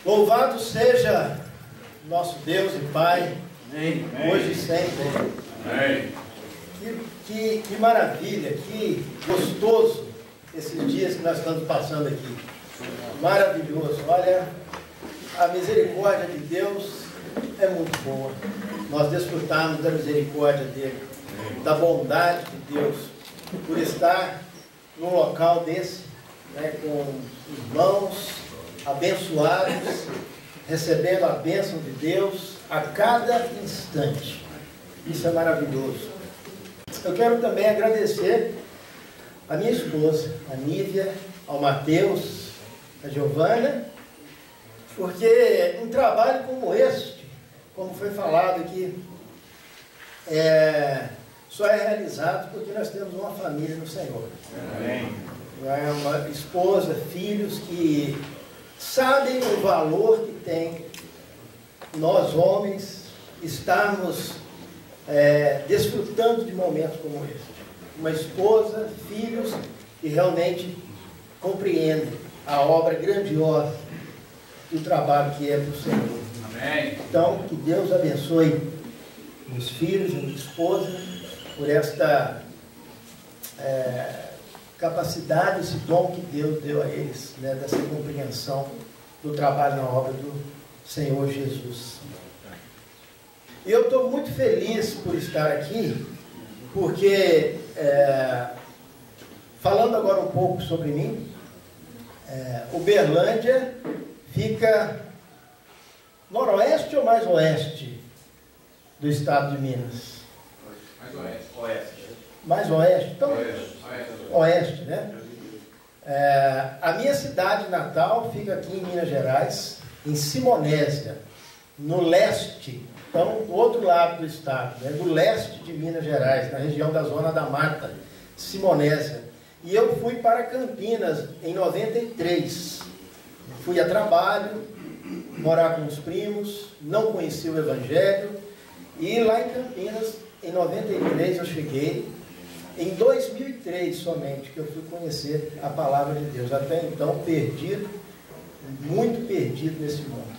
Louvado seja nosso Deus e Pai, Amém. hoje e sempre. Amém. Que maravilha, que gostoso esses dias que nós estamos passando aqui. Maravilhoso. Olha, a misericórdia de Deus é muito boa. Nós desfrutamos da misericórdia dele, da bondade de Deus, por estar num local desse, né, com irmãos abençoados, recebendo a bênção de Deus a cada instante. Isso é maravilhoso. Eu quero também agradecer a minha esposa, a Nívia, ao Mateus, a Giovana, porque um trabalho como este, como foi falado aqui, só é realizado porque nós temos uma família no Senhor. Amém. É uma esposa, filhos que sabem o valor que tem nós homens estarmos desfrutando de momentos como este. Uma esposa, filhos que realmente compreendem a obra grandiosa do trabalho que é do Senhor. Amém. Então, que Deus abençoe meus filhos e minha esposa por esta capacidade, esse dom que Deus deu a eles, né, dessa compreensão do trabalho na obra do Senhor Jesus. E eu estou muito feliz por estar aqui, porque, falando agora um pouco sobre mim, Uberlândia fica noroeste ou mais oeste do estado de Minas? Mais oeste. Mais oeste? Então, oeste, né? A minha cidade natal fica aqui em Minas Gerais, em Simonésia, no leste, então do outro lado do estado, né? Do leste de Minas Gerais, na região da Zona da Mata, Simonésia. E eu fui para Campinas em 93. Fui a trabalho, morar com os primos, não conheci o Evangelho, e lá em Campinas, em 93 eu cheguei. Em 2003 somente que eu fui conhecer a palavra de Deus. Até então perdido, muito perdido nesse mundo.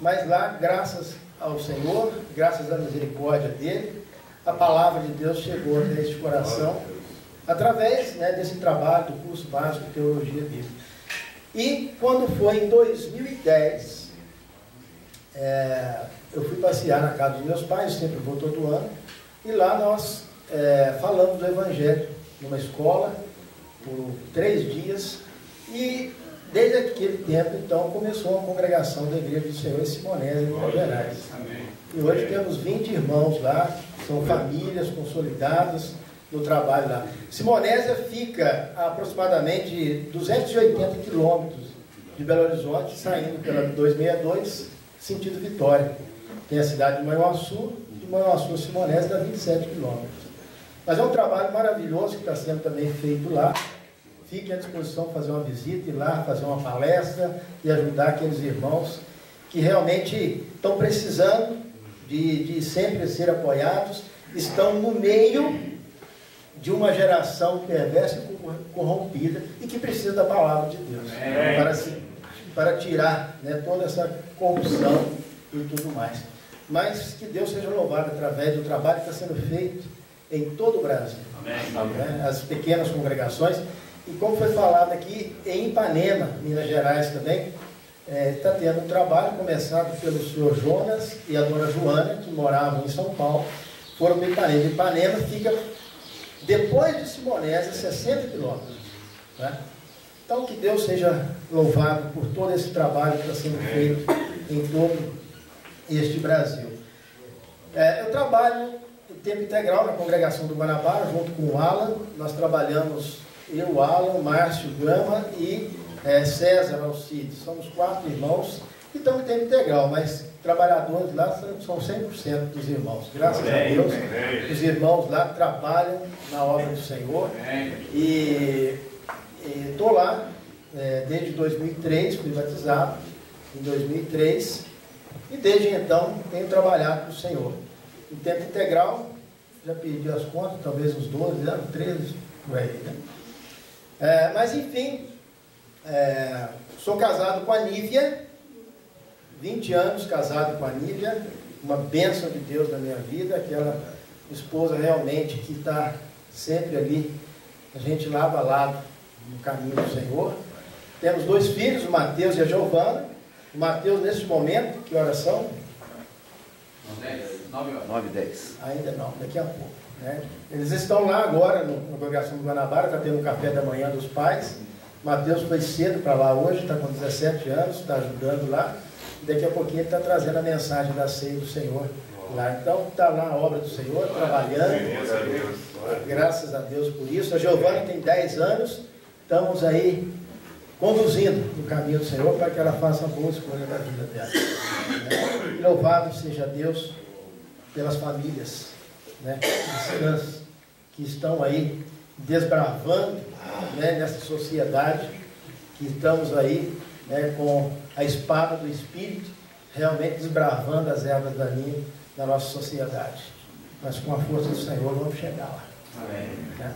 Mas lá, graças ao Senhor, graças à misericórdia dele, a palavra de Deus chegou até este coração, através, né, desse trabalho do curso básico de Teologia Bíblica. E quando foi em 2010, eu fui passear na casa dos meus pais, sempre vou todo ano, e lá nós falamos do Evangelho numa escola por 3 dias, e desde aquele tempo então começou a congregação da Igreja do Senhor em Simonésia, em Minas Gerais. E hoje temos 20 irmãos lá, são famílias consolidadas no trabalho lá. Simonésia fica a aproximadamente 280 quilômetros de Belo Horizonte, saindo pela 262, sentido Vitória. Tem a cidade de Manhuaçu, de Manhuaçu a Simonésia dá 27 quilômetros. Mas é um trabalho maravilhoso que está sendo também feito lá. Fique à disposição fazer uma visita, ir lá, fazer uma palestra e ajudar aqueles irmãos que realmente estão precisando de sempre ser apoiados, estão no meio de uma geração perversa e corrompida e que precisa da palavra de Deus para tirar, né, toda essa corrupção e tudo mais. Mas que Deus seja louvado através do trabalho que está sendo feito em todo o Brasil. Amém. As pequenas congregações. E como foi falado aqui, em Ipanema, Minas Gerais também, está tendo um trabalho começado pelo senhor Jonas e a dona Joana, que moravam em São Paulo, foram para Ipanema. Ipanema fica, depois de Simonésia, 60 quilômetros. Né? Então, que Deus seja louvado por todo esse trabalho que está sendo feito em todo este Brasil. Eu trabalho em tempo integral na congregação do Guanabara, junto com o Alan. Nós trabalhamos, eu, o Alan, o Márcio Gama e César Alcides. Somos 4 irmãos que estamos em tempo integral, mas trabalhadores lá são 100% dos irmãos. Graças a Deus, os irmãos lá trabalham na obra do Senhor. E estou lá desde 2003, fui batizado em 2003, e desde então tenho trabalhado para o Senhor. Em tempo integral, já perdi as contas, talvez uns 12 anos, 13, por aí, né? Mas enfim, sou casado com a Nívia, 20 anos casado com a Nívia, uma bênção de Deus na minha vida, aquela esposa realmente que está sempre ali, a gente lado a lado no caminho do Senhor. Temos 2 filhos, o Mateus e a Giovana. O Mateus, nesse momento, que horas são? 9 e 10. Ainda não, daqui a pouco. Né? Eles estão lá agora, na congregação do Guanabara, está tendo o café da manhã dos pais. O Mateus foi cedo para lá hoje, está com 17 anos, está ajudando lá. E daqui a pouquinho ele está trazendo a mensagem da ceia do Senhor lá. Então, está lá a obra do Senhor, trabalhando. Graças a Deus por isso. A Giovana tem 10 anos, estamos aí conduzindo no caminho do Senhor para que ela faça a boa escolha da vida dela. Né? Louvado seja Deus pelas famílias, né, cristãs que estão aí desbravando, né, nessa sociedade, que estamos aí, né, com a espada do Espírito, realmente desbravando as ervas daninhas da nossa sociedade. Mas com a força do Senhor vamos chegar lá. Amém. Né?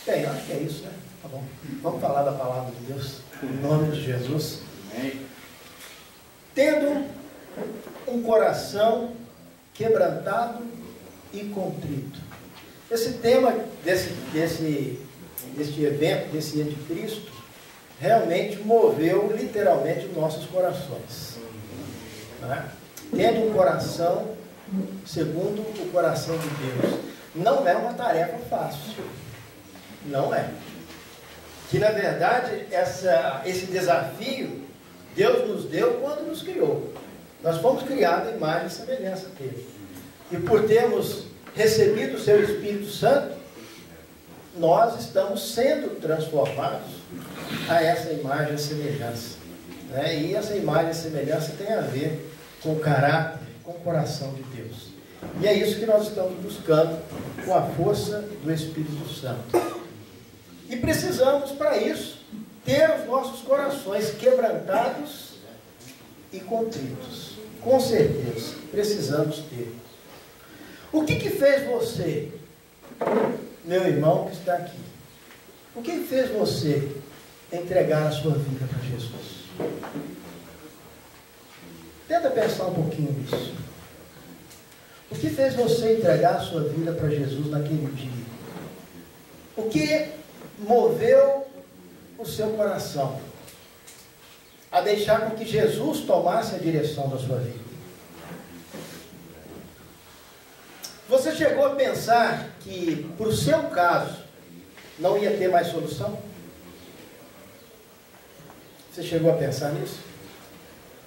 Bem, acho que é isso, né? Tá bom. Vamos falar da palavra de Deus, em nome de Jesus. Amém. Tendo um coração quebrantado e contrito. Esse tema deste evento, desse dia de Cristo, realmente moveu literalmente os nossos corações. Né? Tendo um coração segundo o coração de Deus. Não é uma tarefa fácil. Não é. Que na verdade esse desafio Deus nos deu quando nos criou. Nós fomos criados em imagem e semelhança dele. E por termos recebido o seu Espírito Santo, nós estamos sendo transformados a essa imagem e semelhança. Né? E essa imagem e semelhança tem a ver com o caráter, com o coração de Deus. E é isso que nós estamos buscando com a força do Espírito Santo. E precisamos, para isso, ter os nossos corações quebrantados e contritos. Com certeza, precisamos ter. O que fez você, meu irmão que está aqui? O que fez você entregar a sua vida para Jesus? Tenta pensar um pouquinho nisso. O que fez você entregar a sua vida para Jesus naquele dia? O que moveu o seu coração a deixar com que Jesus tomasse a direção da sua vida? Você chegou a pensar que, para o seu caso, não ia ter mais solução? Você chegou a pensar nisso?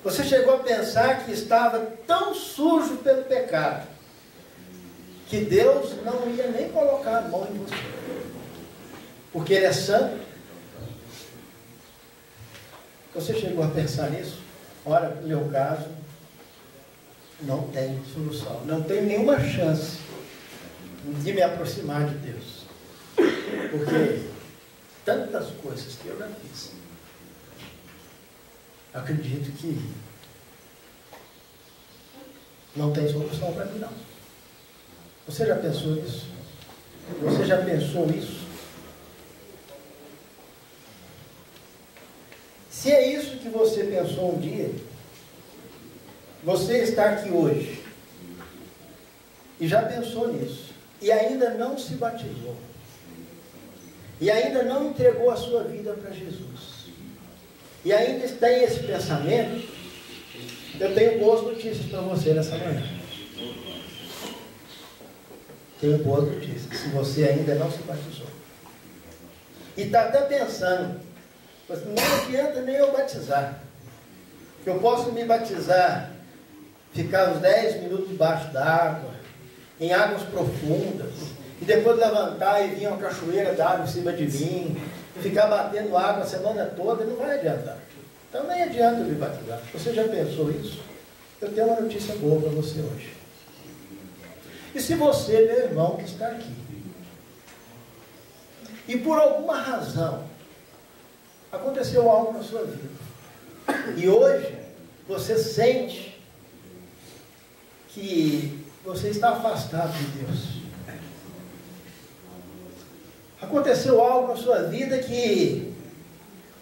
Você chegou a pensar que estava tão sujo pelo pecado, que Deus não ia nem colocar a mão em você, porque Ele é santo? Você chegou a pensar nisso? Olha, no meu caso, não tem solução, não tem nenhuma chance de me aproximar de Deus, porque tantas coisas que eu já fiz, acredito que não tem solução para mim, não. Você já pensou nisso? Você já pensou isso? Se é isso que você pensou um dia, você está aqui hoje e já pensou nisso, e ainda não se batizou, e ainda não entregou a sua vida para Jesus, e ainda tem esse pensamento, eu tenho boas notícias para você nessa manhã. Tenho boas notícias. Se você ainda não se batizou e está até pensando, não adianta nem eu batizar, que eu posso me batizar, ficar uns 10 minutos debaixo d'água, em águas profundas, e depois levantar e vir uma cachoeira d'água em cima de mim, e ficar batendo água a semana toda, não vai adiantar. Então nem adianta eu me batizar. Você já pensou isso? Eu tenho uma notícia boa para você hoje. E se você, meu irmão que está aqui, e por alguma razão aconteceu algo na sua vida, e hoje você sente que você está afastado de Deus, aconteceu algo na sua vida que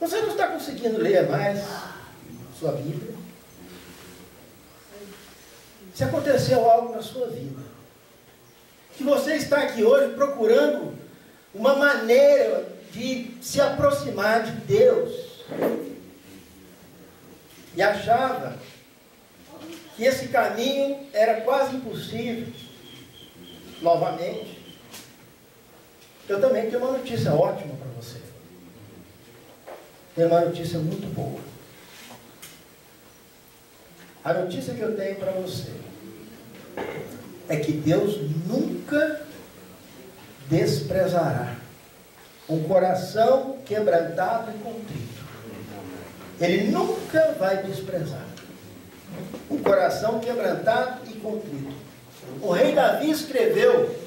você não está conseguindo ler mais sua Bíblia, se aconteceu algo na sua vida, que você está aqui hoje procurando uma maneira de se aproximar de Deus, e achava que esse caminho era quase impossível, novamente, eu também tenho uma notícia ótima para você. Tenho uma notícia muito boa. A notícia que eu tenho para você é que Deus nunca desprezará um coração quebrantado e contrito. Ele nunca vai desprezar um coração quebrantado e contrito. O rei Davi escreveu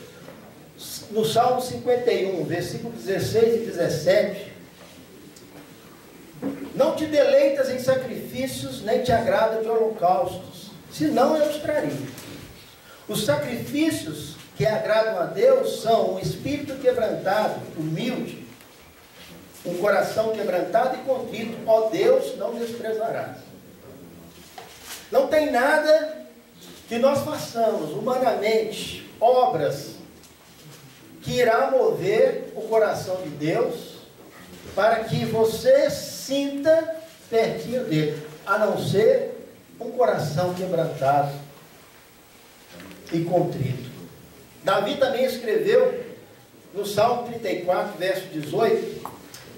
no Salmo 51, versículos 16 e 17: não te deleitas em sacrifícios, nem te agrada de holocaustos, senão eu os traria. Os sacrifícios que agradam a Deus são um espírito quebrantado, humilde, um coração quebrantado e contrito. Ó Deus, não desprezarás. Não tem nada que nós façamos humanamente, obras, que irá mover o coração de Deus para que você sinta pertinho dele, a não ser um coração quebrantado e contrito. Davi também escreveu no Salmo 34, verso 18: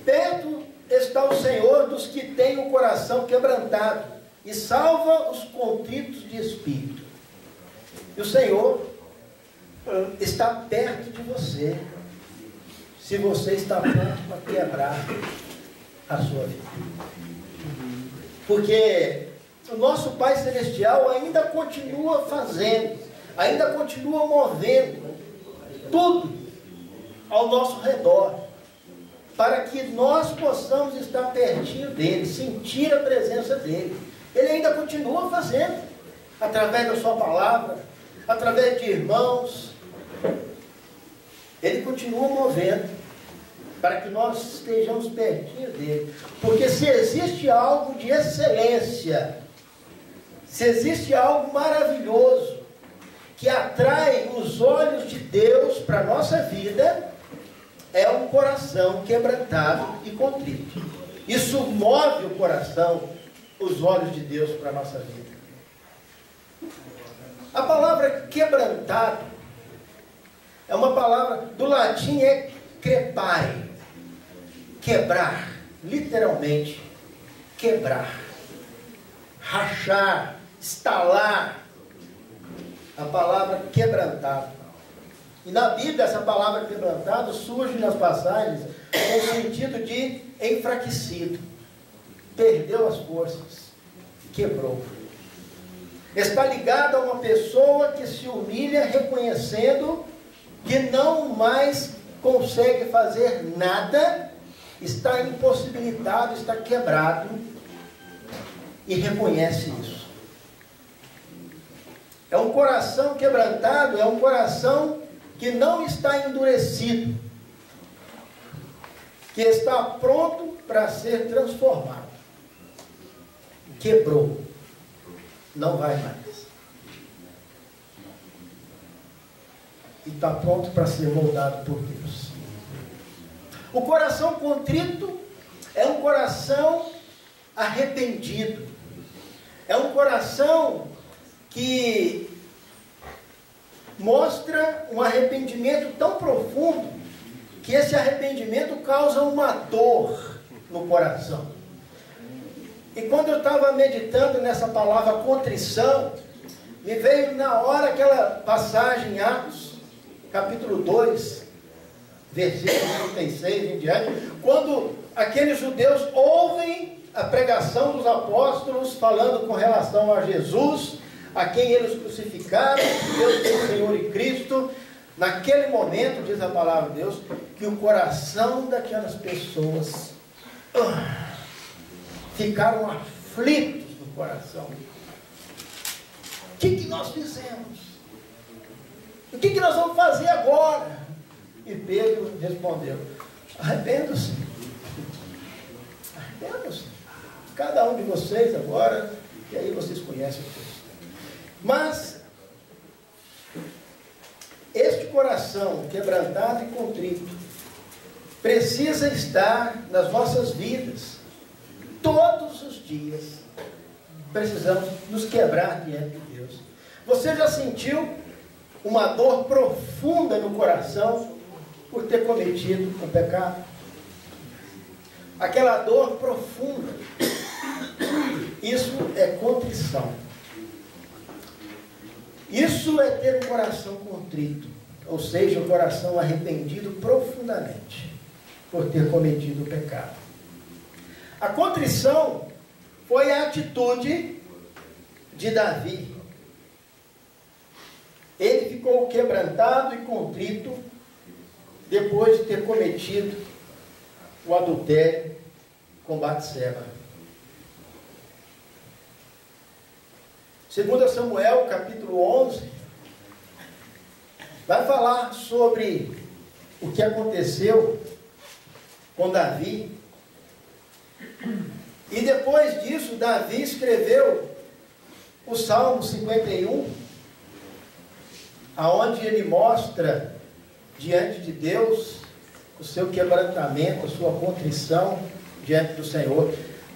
perto está o Senhor dos que têm o coração quebrantado e salva os contritos de espírito. E o Senhor está perto de você, se você está pronto para quebrar a sua vida. Porque o nosso Pai Celestial ainda continua fazendo, ainda continua movendo tudo ao nosso redor, para que nós possamos estar pertinho dele, sentir a presença dele. Ele ainda continua fazendo, através da sua palavra, através de irmãos. Ele continua movendo, para que nós estejamos pertinho dele. Porque se existe algo de excelência, se existe algo maravilhoso, que atrai os olhos de Deus para a nossa vida, é um coração quebrantado e contrito. Isso move o coração, os olhos de Deus para a nossa vida. A palavra quebrantado é uma palavra do latim, é crepare, quebrar, literalmente quebrar, rachar, estalar. A palavra quebrantado. E na Bíblia essa palavra quebrantado surge nas passagens com o sentido de enfraquecido, perdeu as forças, quebrou. Está ligado a uma pessoa que se humilha reconhecendo que não mais consegue fazer nada, está impossibilitado, está quebrado e reconhece isso. É um coração quebrantado, é um coração que não está endurecido, que está pronto para ser transformado. Quebrou, não vai mais. E está pronto para ser moldado por Deus. O coração contrito é um coração arrependido. É um coração que mostra um arrependimento tão profundo que esse arrependimento causa uma dor no coração. E quando eu estava meditando nessa palavra contrição, me veio na hora aquela passagem em Atos, capítulo 2, versículo 36 em diante, quando aqueles judeus ouvem a pregação dos apóstolos falando com relação a Jesus, a quem eles crucificaram, Deus é Senhor e Cristo. Naquele momento, diz a palavra de Deus, que o coração daquelas pessoas ficaram aflitos no coração. O que nós fizemos? O que nós vamos fazer agora? E Pedro respondeu: arrependam-se. Arrependam-se. Cada um de vocês agora, e aí vocês conhecem o texto. Mas este coração quebrantado e contrito precisa estar nas nossas vidas. Todos os dias precisamos nos quebrar diante de Deus. Você já sentiu uma dor profunda no coração por ter cometido um pecado? Aquela dor profunda. Isso é contrição. Isso é ter um coração contrito, ou seja, um coração arrependido profundamente por ter cometido o pecado. A contrição foi a atitude de Davi. Ele ficou quebrantado e contrito depois de ter cometido o adultério com Batseba. 2 Samuel, capítulo 11, vai falar sobre o que aconteceu com Davi. E depois disso, Davi escreveu o Salmo 51, aonde ele mostra diante de Deus o seu quebrantamento, a sua contrição diante do Senhor.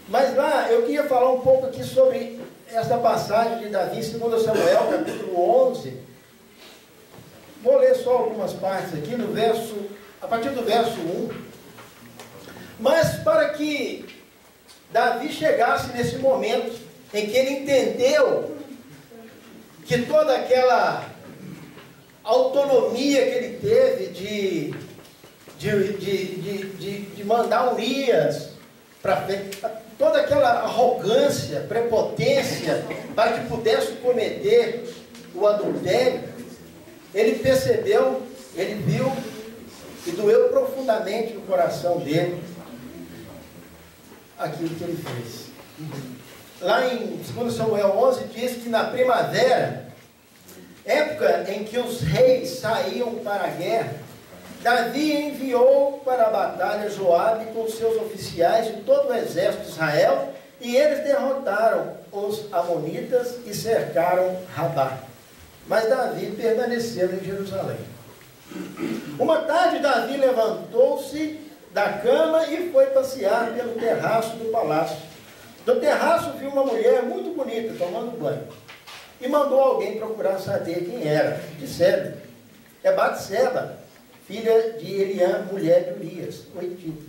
Mas lá, eu queria falar um pouco aqui sobre essa passagem de Davi, 2 Samuel, capítulo 11. Vou ler só algumas partes aqui, a partir do verso 1. Mas para que Davi chegasse nesse momento em que ele entendeu que toda aquela autonomia que ele teve de mandar Urias para frente, toda aquela arrogância, prepotência, para que pudesse cometer o adultério, ele percebeu, ele viu e doeu profundamente no coração dele aquilo que ele fez. Lá em 2 Samuel 11 diz que na primavera, época em que os reis saíam para a guerra, Davi enviou para a batalha Joabe com seus oficiais e todo o exército de Israel, e eles derrotaram os amonitas e cercaram Rabá. Mas Davi permaneceu em Jerusalém. Uma tarde, Davi levantou-se da cama e foi passear pelo terraço do palácio. Do terraço viu uma mulher muito bonita tomando banho e mandou alguém procurar saber quem era. Disseram: é Batseba, filha de Eliã, mulher de Urias, o Hitita.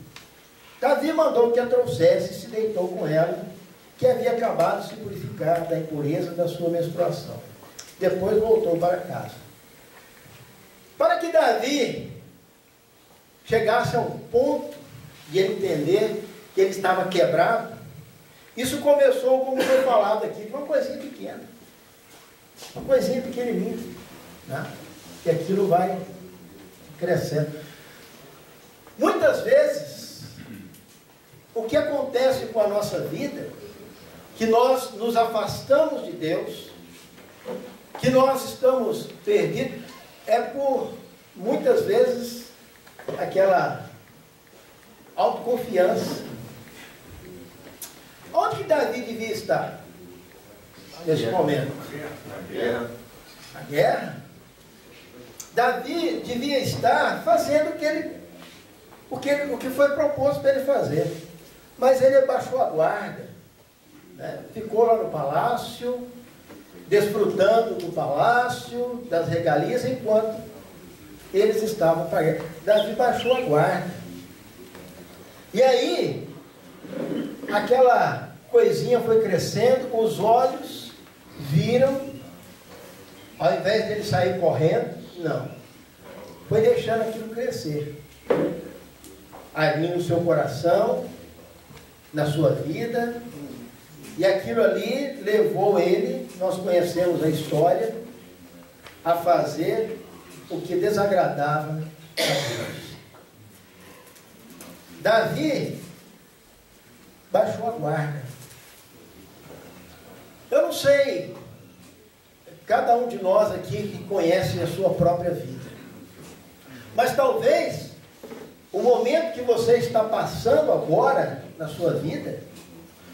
Davi mandou que a trouxesse e se deitou com ela, que havia acabado de se purificar da impureza da sua menstruação. Depois voltou para casa. Para que Davi chegasse a um ponto de ele entender que ele estava quebrado, isso começou, como foi falado aqui, de uma coisinha pequena. Uma coisinha pequenininha, né? E aquilo vai crescendo. Muitas vezes, o que acontece com a nossa vida, que nós nos afastamos de Deus, que nós estamos perdidos, é por, muitas vezes, aquela autoconfiança. Onde que Davi devia estar nesse momento? A guerra. Davi devia estar fazendo o que foi proposto para ele fazer. Mas ele abaixou a guarda, né? Ficou lá no palácio, desfrutando do palácio, das regalias, enquanto eles estavam para a guerra. Davi baixou a guarda. E aí, aquela coisinha foi crescendo, os olhos viram, ao invés dele sair correndo, não, foi deixando aquilo crescer, ali no seu coração, na sua vida, e aquilo ali levou ele, nós conhecemos a história, a fazer o que desagradava a Deus. Davi baixou a guarda. Eu não sei, cada um de nós aqui que conhece a sua própria vida, mas talvez o momento que você está passando agora na sua vida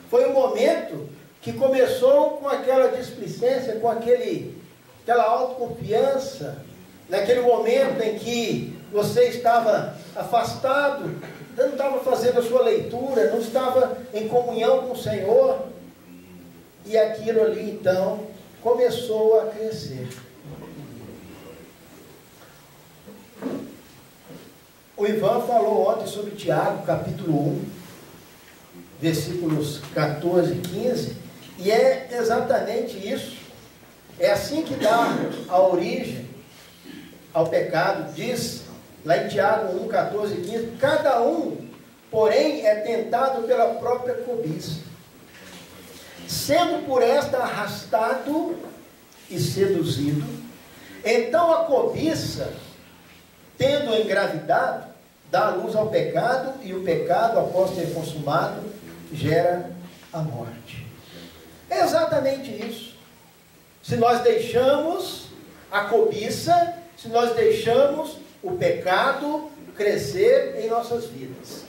foi um momento que começou com aquela displicência, com aquela autoconfiança, naquele momento em que você estava afastado, não estava fazendo a sua leitura, não estava em comunhão com o Senhor, e aquilo ali então começou a crescer. O Ivan falou ontem sobre Tiago, capítulo 1, versículos 14 e 15, e é exatamente isso. É assim que dá a origem ao pecado. Diz lá em Tiago 1, 14 e 15, cada um, porém, é tentado pela própria cobiça, sendo por esta arrastado e seduzido. Então a cobiça, tendo engravidado, dá luz ao pecado, e o pecado, após ter consumado, gera a morte. É exatamente isso. Se nós deixamos a cobiça, se nós deixamos o pecado crescer em nossas vidas.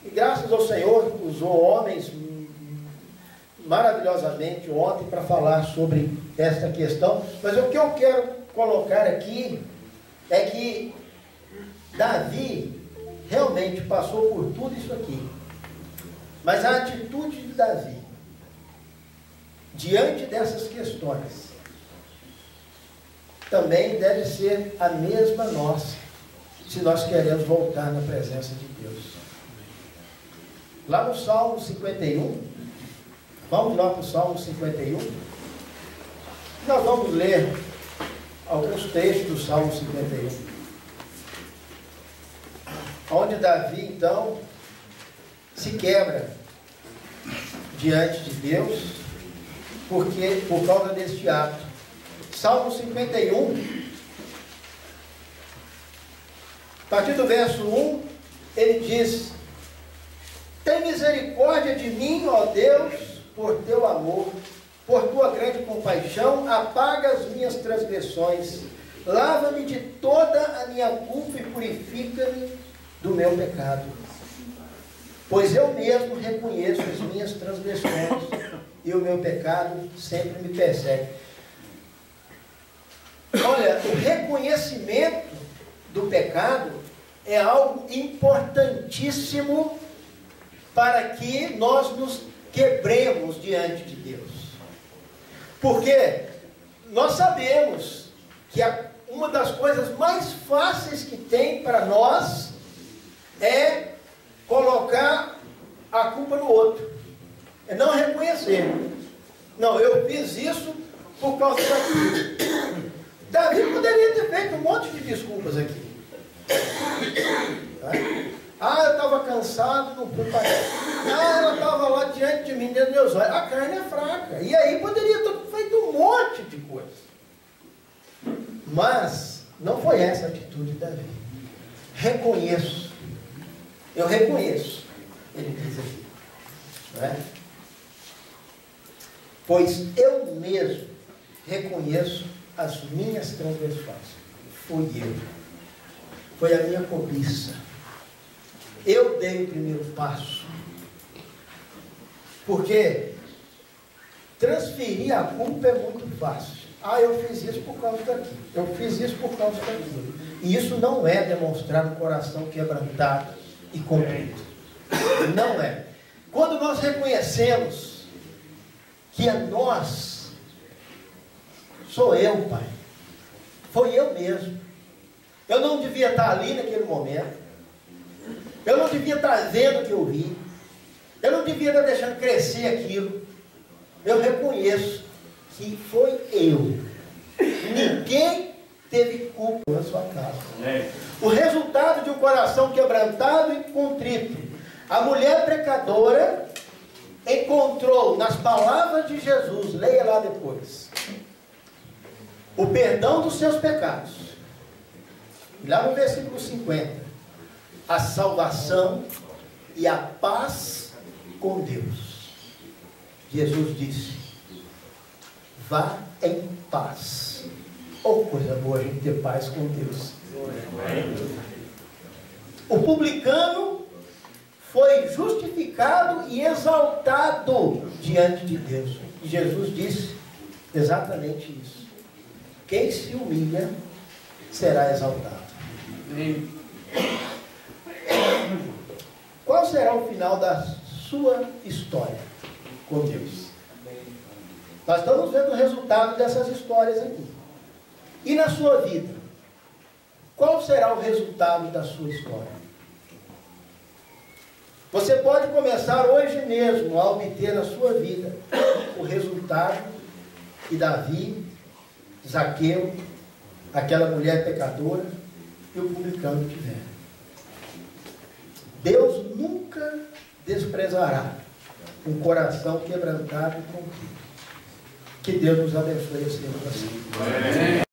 E graças ao Senhor, usou homens maravilhosamente ontem para falar sobre esta questão. Mas o que eu quero colocar aqui é que Davi realmente passou por tudo isso aqui. Mas a atitude de Davi diante dessas questões também deve ser a mesma nossa, se nós queremos voltar na presença de Deus. Lá no Salmo 51, vamos lá para o Salmo 51, nós vamos ler alguns textos do Salmo 51, onde Davi então se quebra diante de Deus, porque por causa deste ato. Salmo 51, a partir do verso 1, ele diz: tem misericórdia de mim, ó Deus, por teu amor, por tua grande compaixão, apaga as minhas transgressões, lava-me de toda a minha culpa e purifica-me do meu pecado. Pois eu mesmo reconheço as minhas transgressões, e o meu pecado sempre me persegue. Olha, o reconhecimento do pecado é algo importantíssimo para que nós nos quebremos diante de Deus. Porque nós sabemos que uma das coisas mais fáceis que tem para nós é colocar a culpa no outro. É não reconhecer. Não, eu fiz isso por causa daquilo. Davi poderia ter feito um monte de desculpas aqui. Ah, eu estava cansado, não fui para ela. Ah, ela estava lá diante de mim, dentro dos meus olhos. A carne é fraca. E aí poderia ter feito um monte de coisa. Mas não foi essa a atitude de Davi. Reconheço. Eu reconheço. Ele diz aqui. Não é? Pois eu mesmo reconheço as minhas transgressões. Fui eu. Foi a minha cobiça. Eu dei o primeiro passo. Porque transferir a culpa é muito fácil. Ah, eu fiz isso por causa daquilo. Eu fiz isso por causa daquilo. E isso não é demonstrar um coração quebrantado e contrito. Não é. Quando nós reconhecemos que é nós, sou eu, Pai. Foi eu mesmo. Eu não devia estar ali naquele momento. Eu não devia estar vendo o que eu vi. Eu não devia estar deixando crescer aquilo. Eu reconheço que foi eu. Ninguém teve culpa na sua casa. O resultado de um coração quebrantado e contrito. A mulher pecadora encontrou nas palavras de Jesus, leia lá depois, o perdão dos seus pecados. Lá no versículo 50, a salvação e a paz com Deus. Jesus disse: vá em paz. Oh, coisa boa a gente ter paz com Deus. O publicano foi justificado e exaltado diante de Deus. E Jesus disse exatamente isso. Quem se humilha será exaltado. Qual será o final da sua história com Deus? Nós estamos vendo o resultado dessas histórias aqui. E na sua vida? Qual será o resultado da sua história? Você pode começar hoje mesmo a obter na sua vida o resultado que Davi, Zaqueu, aquela mulher pecadora e o publicano tiveram. Deus nunca desprezará um coração quebrantado e contrito. Que Deus nos abençoe sempre assim.